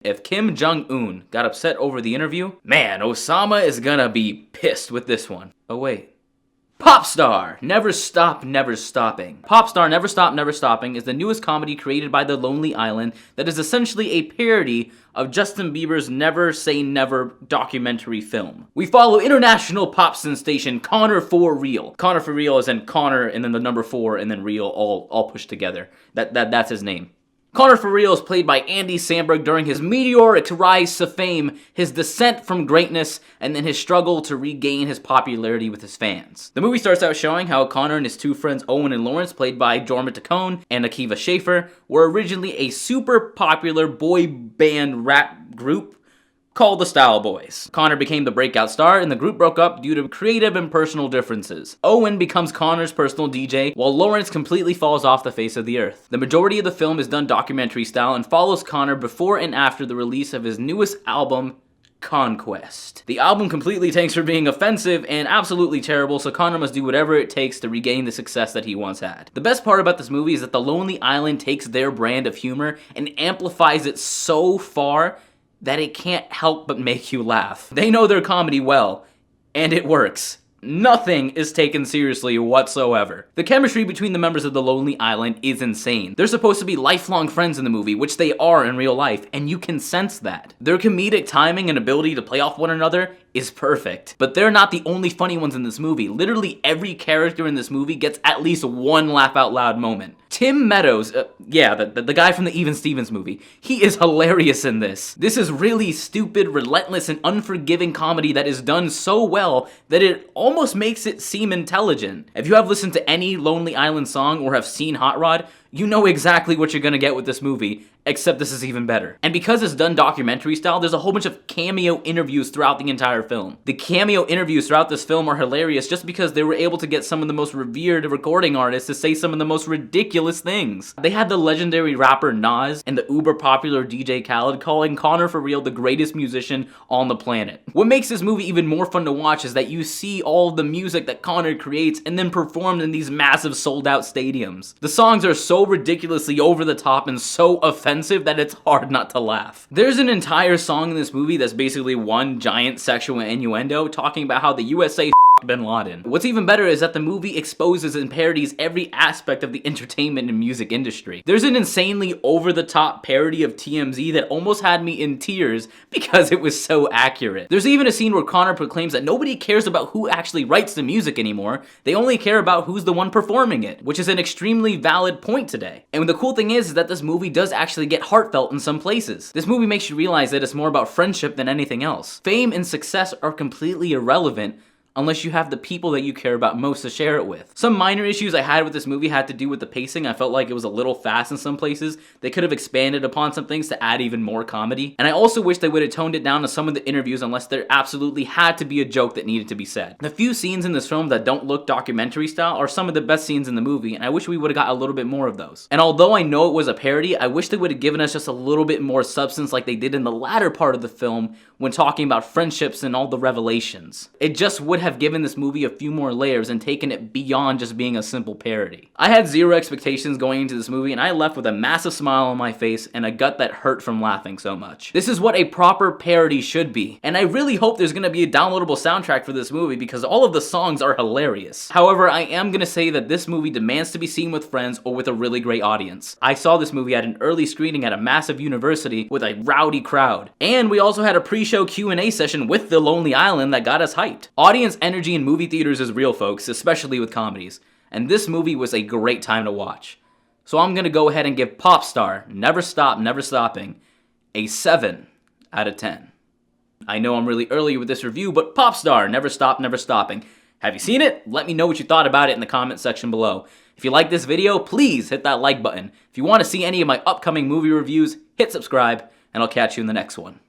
If Kim Jong-un got upset over the interview, man, Osama is gonna be pissed with this one. Oh wait. Popstar! Never Stop, Never Stopping. Popstar Never Stop, Never Stopping is the newest comedy created by The Lonely Island that is essentially a parody of Justin Bieber's Never Say Never documentary film. We follow international pop sensation Connor for Real. Connor for Real is in Connor and then the number 4 and then Real all pushed together. That's his name. Connor for Real is played by Andy Samberg during his meteoric rise to fame, his descent from greatness, and then his struggle to regain his popularity with his fans. The movie starts out showing how Connor and his two friends Owen and Lawrence, played by Jorma Taccone and Akiva Schaffer, were originally a super popular boy band rap group called the Style Boys. Connor became the breakout star, and the group broke up due to creative and personal differences. Owen becomes Connor's personal DJ, while Lawrence completely falls off the face of the earth. The majority of the film is done documentary style and follows Connor before and after the release of his newest album, Conquest. The album completely tanks for being offensive and absolutely terrible, so Connor must do whatever it takes to regain the success that he once had. The best part about this movie is that The Lonely Island takes their brand of humor and amplifies it so far that it can't help but make you laugh. They know their comedy well, and it works. Nothing is taken seriously whatsoever. The chemistry between the members of The Lonely Island is insane. They're supposed to be lifelong friends in the movie, which they are in real life, and you can sense that. Their comedic timing and ability to play off one another is perfect. But they're not the only funny ones in this movie. Literally every character in this movie gets at least one laugh out loud moment. Tim Meadows, the guy from the Even Stevens movie, he is hilarious in this. This is really stupid, relentless, and unforgiving comedy that is done so well that it almost makes it seem intelligent. If you have listened to any Lonely Island song or have seen Hot Rod, you know exactly what you're gonna get with this movie, except this is even better. And because it's done documentary style, there's a whole bunch of cameo interviews throughout the entire film. The cameo interviews throughout this film are hilarious just because they were able to get some of the most revered recording artists to say some of the most ridiculous things. They had the legendary rapper Nas and the uber popular DJ Khaled calling Connor for Real the greatest musician on the planet. What makes this movie even more fun to watch is that you see all of the music that Connor creates and then performed in these massive sold out stadiums. The songs are so ridiculously over the top and so offensive that it's hard not to laugh. There's an entire song in this movie that's basically one giant sexual innuendo talking about how the USA Bin Laden. What's even better is that the movie exposes and parodies every aspect of the entertainment and music industry. There's an insanely over-the-top parody of TMZ that almost had me in tears because it was so accurate. There's even a scene where Connor proclaims that nobody cares about who actually writes the music anymore, they only care about who's the one performing it, which is an extremely valid point today. And the cool thing is that this movie does actually get heartfelt in some places. This movie makes you realize that it's more about friendship than anything else. Fame and success are completely irrelevant unless you have the people that you care about most to share it with. Some minor issues I had with this movie had to do with the pacing. I felt like it was a little fast in some places. They could have expanded upon some things to add even more comedy. And I also wish they would have toned it down to some of the interviews unless there absolutely had to be a joke that needed to be said. The few scenes in this film that don't look documentary style are some of the best scenes in the movie, and I wish we would have got a little bit more of those. And although I know it was a parody, I wish they would have given us just a little bit more substance like they did in the latter part of the film when talking about friendships and all the revelations. It just would have given this movie a few more layers and taken it beyond just being a simple parody. I had zero expectations going into this movie, and I left with a massive smile on my face and a gut that hurt from laughing so much. This is what a proper parody should be, and I really hope there's gonna be a downloadable soundtrack for this movie because all of the songs are hilarious. However, I am gonna say that this movie demands to be seen with friends or with a really great audience. I saw this movie at an early screening at a massive university with a rowdy crowd, and we also had a pre-show Q&A session with The Lonely Island that got us hyped. Audience energy in movie theaters is real, folks, especially with comedies, and this movie was a great time to watch. So I'm gonna go ahead and give Popstar, Never Stop, Never Stopping, a 7 out of 10. I know I'm really early with this review, but Popstar, Never Stop, Never Stopping. Have you seen it? Let me know what you thought about it in the comment section below. If you like this video, please hit that like button. If you want to see any of my upcoming movie reviews, hit subscribe, and I'll catch you in the next one.